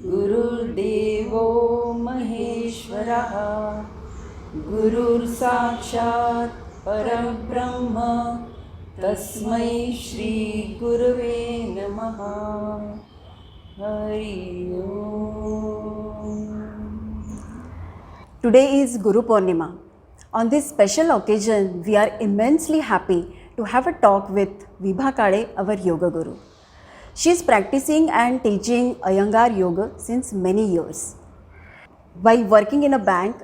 गुरुर्देवो महेश्वरः गुरुर्साक्षात् परब्रह्म तस्मै श्री गुरुवे नमः. हरि ओम. Today is Guru Purnima. On this special occasion, we are immensely happy to have a talk with Vibha Kade, our Yoga Guru. She is practicing and teaching Iyengar Yoga since many years. While working in a bank,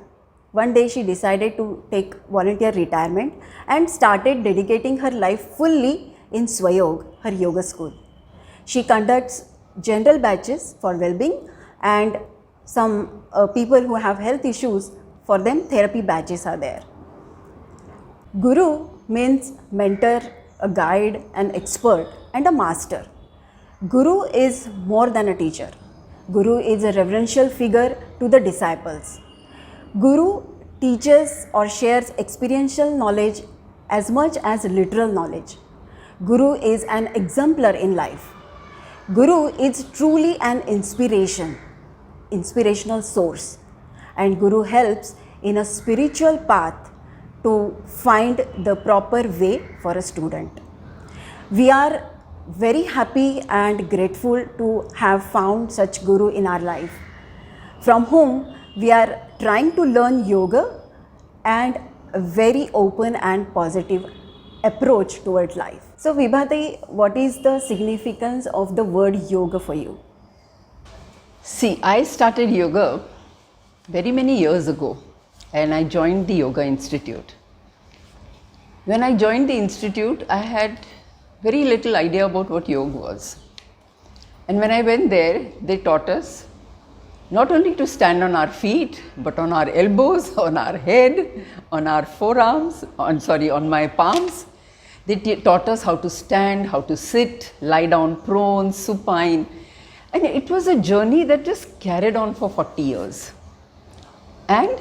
one day she decided to take volunteer retirement and started dedicating her life fully in Swayog, her yoga school. She conducts general batches for well-being and some people who have health issues, for them therapy batches are there. Guru means mentor, a guide, an expert and a master. Guru is more than a teacher. Guru is a reverential figure to the disciples. Guru teaches or shares experiential knowledge as much as literal knowledge. Guru is an exemplar in life. Guru is truly an inspirational source, and Guru helps in a spiritual path to find the proper way for a student. We are very happy and grateful to have found such Guru in our life, from whom we are trying to learn yoga and a very open and positive approach toward life. So Vibhati, what is the significance of the word yoga for you? See, I started yoga very many years ago and I joined the Yoga Institute. When I joined the institute, I had very little idea about what yoga was. And when I went there, they taught us not only to stand on our feet, but on our elbows, on our head, on our forearms, on my palms. They taught us how to stand, how to sit, lie down prone, supine. And it was a journey that just carried on for 40 years. And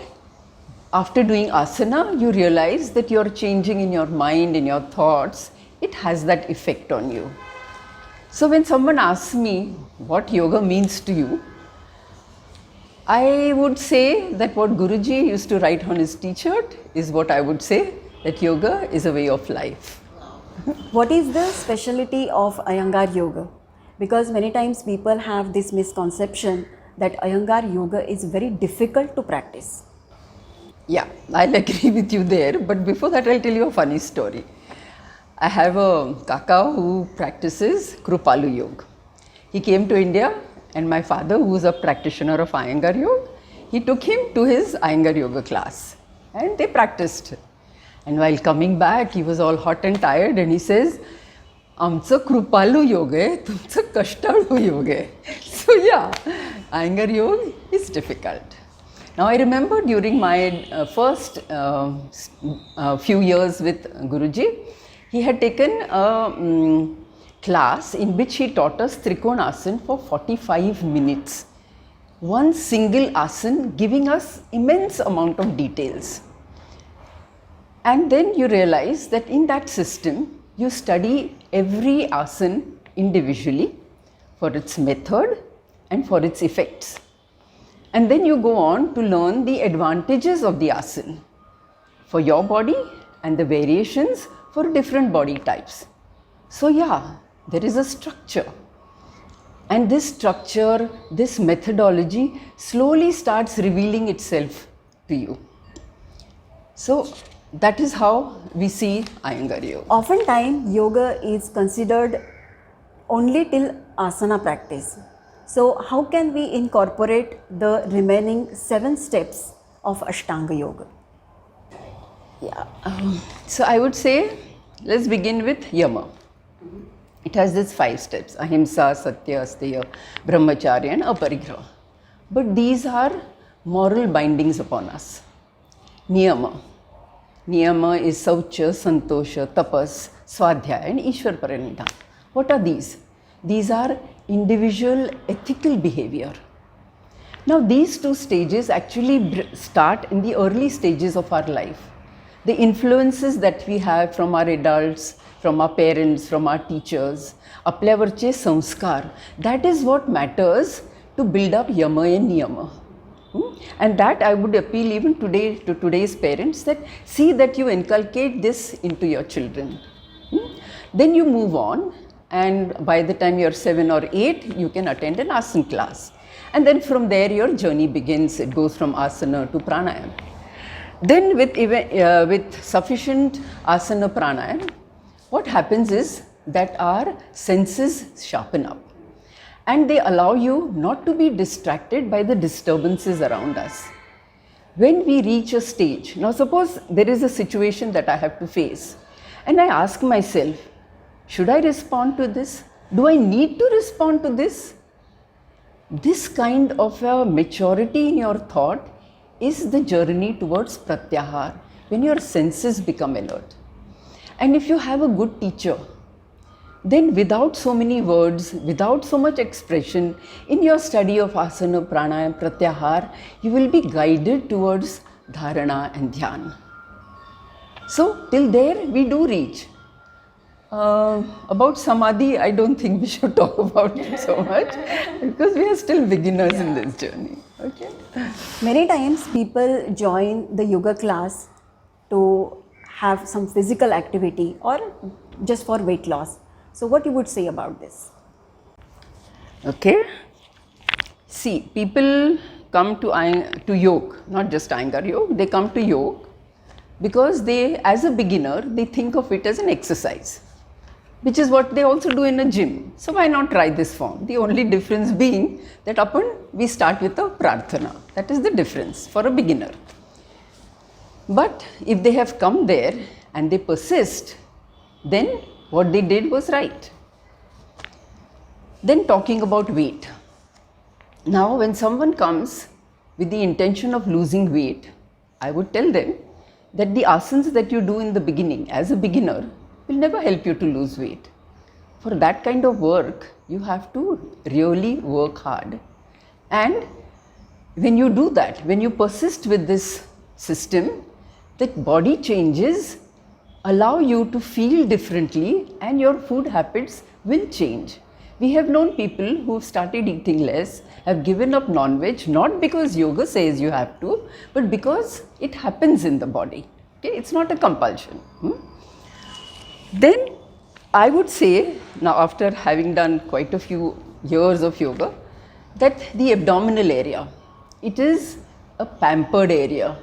after doing asana, you realize that you're changing in your mind, in your thoughts. It has that effect on you. So when someone asks me what yoga means to you, I would say that what Guruji used to write on his t-shirt is what I would say, that yoga is a way of life. What is the specialty of Iyengar Yoga? Because many times people have this misconception that Iyengar Yoga is very difficult to practice. Yeah, I'll agree with you there, but before that I'll tell you a funny story. I have a kaka who practices Kripalu Yoga. He came to India and my father, who is a practitioner of Iyengar Yoga, he took him to his Iyengar Yoga class and they practiced. And while coming back, he was all hot and tired and he says, "Amcha Kripalu Yoga hai, tumcha Kashtalu Yoga hai." So yeah, Iyengar Yoga is difficult. Now I remember during my first few years with Guruji, he had taken a class in which he taught us Trikonasana for 45 minutes. One single asana giving us immense amount of details. And then you realize that in that system, you study every asana individually for its method and for its effects. And then you go on to learn the advantages of the asana for your body and the variations for different body types. So yeah, there is a structure. And this structure, this methodology slowly starts revealing itself to you. So that is how we see Iyengar Yoga. Oftentimes, yoga is considered only till asana practice. So how can we incorporate the remaining 7 steps of Ashtanga Yoga? Yeah. So I would say, let's begin with Yama. It has these 5 steps: Ahimsa, Satya, Asteya, Brahmacharya and Aparigraha. But these are moral bindings upon us. Niyama. Niyama is Saucha, Santosha, Tapas, Swadhyaya and Ishwar Paranidhan. What are these? These are individual ethical behavior. Now these 2 stages actually start in the early stages of our life. The influences that we have from our adults, from our parents, from our teachers, आपल्यावरचे संस्कार, that is what matters to build up yama and niyama. And that I would appeal even today to today's parents, that see that you inculcate this into your children. Then you move on, and by the time you're 7 or 8, you can attend an asana class. And then from there your journey begins. It goes from asana to pranayama. Then with sufficient asana pranayama, what happens is that our senses sharpen up. And they allow you not to be distracted by the disturbances around us. When we reach a stage, now suppose there is a situation that I have to face, and I ask myself, should I respond to this? Do I need to respond to this? This kind of a maturity in your thought is the journey towards pratyahar, when your senses become alert. And if you have a good teacher, then without so many words, without so much expression, in your study of asana, pranayama, pratyahar, you will be guided towards dharana and dhyana. So till there we do reach. About samadhi, I don't think we should talk about it so much, because we are still beginners in this journey. Okay. Many times people join the yoga class to have some physical activity or just for weight loss. So what you would say about this? Okay. See, people come to yoga, not just Iyengar yoga, they come to yoga because they, as a beginner, they think of it as an exercise, which is what they also do in a gym. So why not try this form? The only difference being that we start with a prarthana. That is the difference for a beginner. But if they have come there and they persist, then what they did was right. Then talking about weight. Now when someone comes with the intention of losing weight, I would tell them that the asanas that you do in the beginning as a beginner will never help you to lose weight. For that kind of work, you have to really work hard. And when you do that, when you persist with this system, the body changes allow you to feel differently and your food habits will change. We have known people who have started eating less, have given up non-veg, not because yoga says you have to, but because it happens in the body. Okay? It's not a compulsion. Then I would say, now after having done quite a few years of yoga, that the abdominal area, it is a pampered area.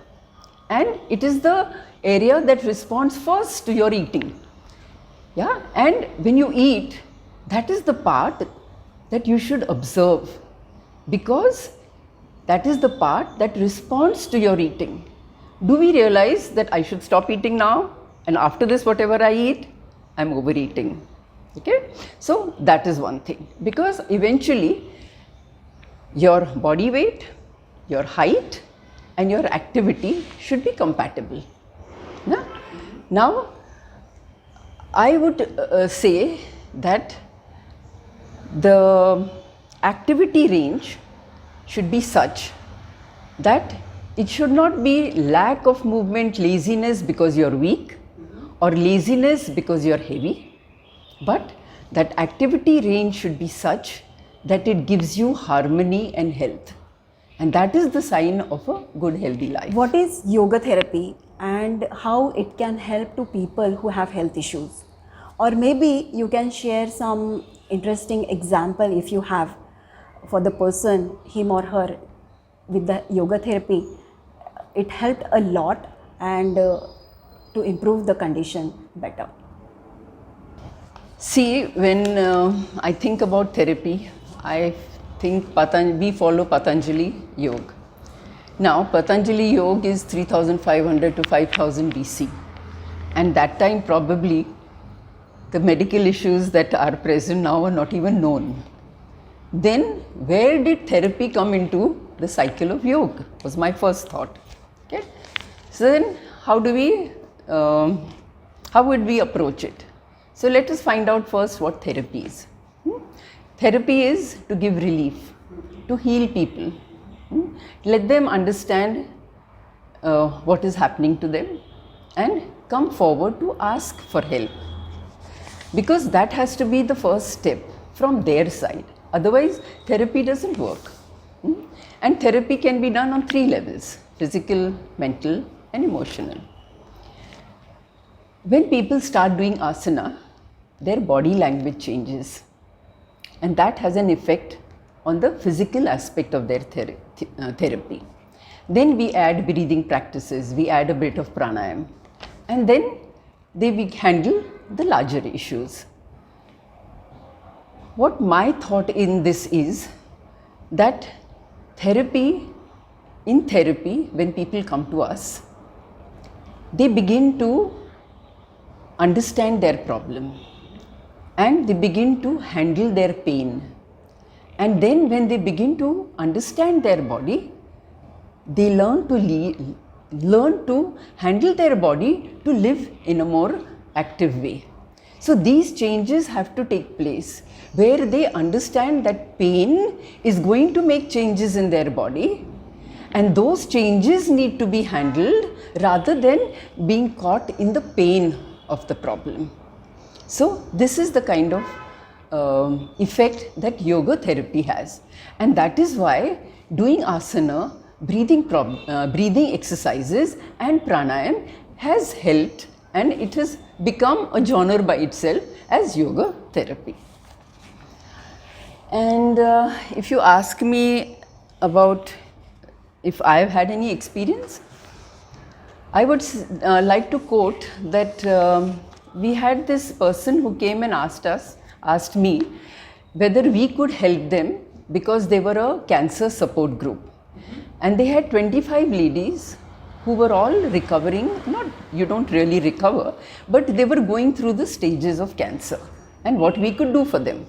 And it is the area that responds first to your eating. Yeah? And when you eat, that is the part that you should observe, because that is the part that responds to your eating. Do we realize that I should stop eating now, and after this whatever I eat, I'm overeating? Okay? So that is one thing, because eventually your body weight, your height and your activity should be compatible. Now, I would say that the activity range should be such that it should not be lack of movement, laziness because you're weak, or laziness because you're heavy, but that activity range should be such that it gives you harmony and health. And that is the sign of a good healthy life. What is yoga therapy and how it can help to people who have health issues? Or maybe you can share some interesting example if you have for the person, him or her, with the yoga therapy. It helped a lot and to improve the condition better. See, when I think about therapy, I think we follow Patanjali Yoga. Now, Patanjali Yoga is 3500 to 5000 BC, and that time probably the medical issues that are present now are not even known. Then, where did therapy come into the cycle of yoga? Was my first thought. Okay, so then how would we approach it? So let us find out first what therapy is. Therapy is to give relief, to heal people. Let them understand what is happening to them and come forward to ask for help. because that has to be the first step from their side. Otherwise, therapy doesn't work. And therapy can be done on 3 levels: physical, mental, and emotional. When people start doing asana, their body language changes, and that has an effect on the physical aspect of their therapy. Then we add breathing practices, we add a bit of pranayam, and then we handle the larger issues. What my thought in this is that in therapy, when people come to us, they begin to understand their problem and they begin to handle their pain. And then when they begin to understand their body, they learn to handle their body to live in a more active way. So these changes have to take place where they understand that pain is going to make changes in their body, and those changes need to be handled rather than being caught in the pain of the problem. So this is the kind of effect that yoga therapy has, and that is why doing asana, breathing exercises and pranayam has helped, and it has become a genre by itself as yoga therapy. And if you ask me about if I have had any experience, I would like to quote that we had this person who came and asked me whether we could help them because they were a cancer support group. And they had 25 ladies who were all recovering, you don't really recover, but they were going through the stages of cancer and what we could do for them.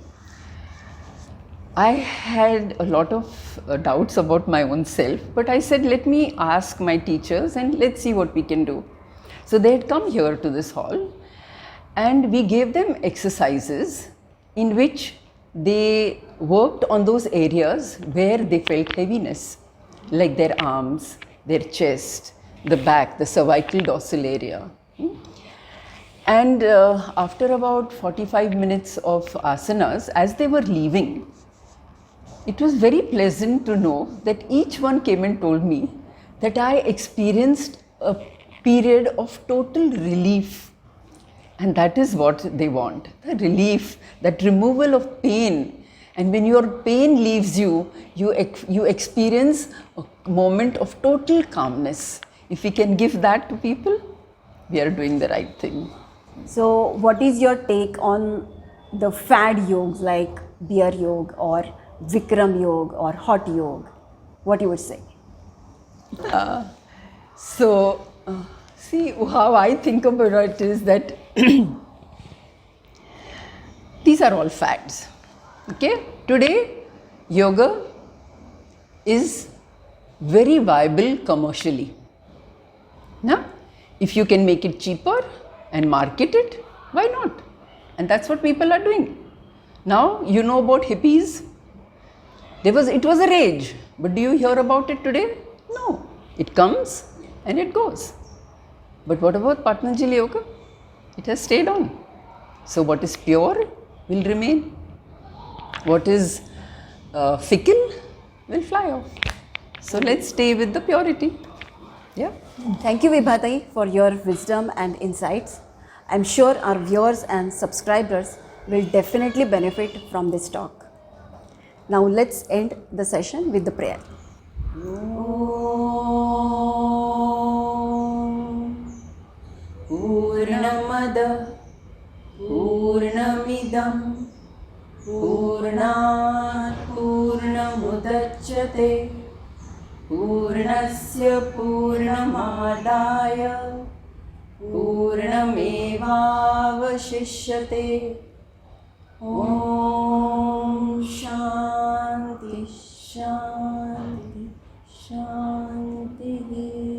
I had a lot of doubts about my own self, but I said, let me ask my teachers and let's see what we can do. So they had come here to this hall and we gave them exercises in which they worked on those areas where they felt heaviness, like their arms, their chest, the back, the cervical dorsal area. And after about 45 minutes of asanas, as they were leaving, it was very pleasant to know that each one came and told me that I experienced a period of total relief. And that is what they want, the relief, that removal of pain. And when your pain leaves you, you experience a moment of total calmness. If we can give that to people, we are doing the right thing. So what is your take on the fad yogas like beer yoga or Vikram yoga or hot yoga? What you would say? See, how I think about it is that these are all fads. Okay? Today, yoga is very viable commercially. Now, if you can make it cheaper and market it, why not? And that's what people are doing. Now, you know about hippies. It was a rage, but do you hear about it today? No. It comes and it goes. But what about Patanjali Yoga? It has stayed on. So what is pure will remain. What is fickle will fly off. So let's stay with the purity. Yeah. Thank you, Vibhatai, for your wisdom and insights. I'm sure our viewers and subscribers will definitely benefit from this talk. Now let's end the session with the prayer. Purnamada Purnamidam Purnat Purnamudachyate Purnasya Purnamadaya Purnamevavashishyate. Om Shanti Shanti Shanti.